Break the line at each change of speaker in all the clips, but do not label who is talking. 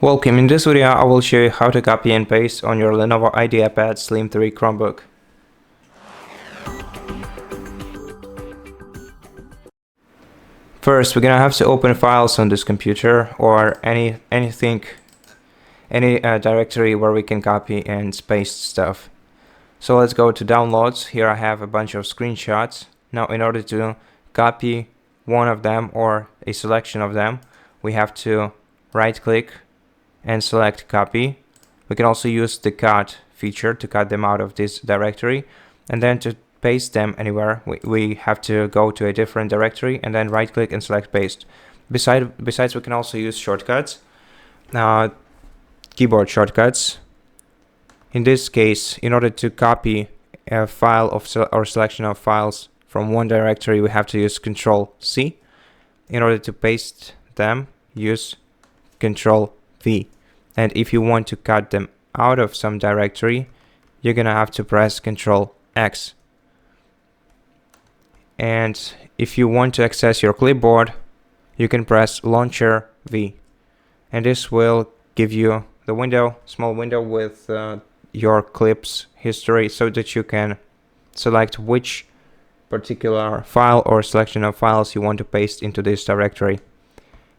Welcome. In this video, I will show you how to copy and paste on your Lenovo IdeaPad Slim 3 Chromebook. First, we're gonna have to open files on this computer or any directory where we can copy and paste stuff. So let's go to downloads. Here I have a bunch of screenshots. Now, in order to copy one of them or a selection of them, we have to right-click and select copy. We can also use the cut feature to cut them out of this directory, and then to paste them anywhere we have to go to a different directory and then right click and select paste. Besides, we can also use shortcuts, keyboard shortcuts. In this case, in order to copy a file or selection of files from one directory, we have to use Ctrl+C. In order to paste them, use Ctrl+V. And if you want to cut them out of some directory, you're gonna have to press Ctrl+X. And if you want to access your clipboard, you can press Launcher V. And this will give you the small window with your clips history, so that you can select which particular file or selection of files you want to paste into this directory.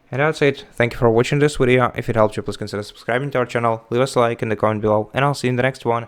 And that's it. Thank you for watching this video. If it helped you, please consider subscribing to our channel, leave us a like in the comment below, and I'll see you in the next one.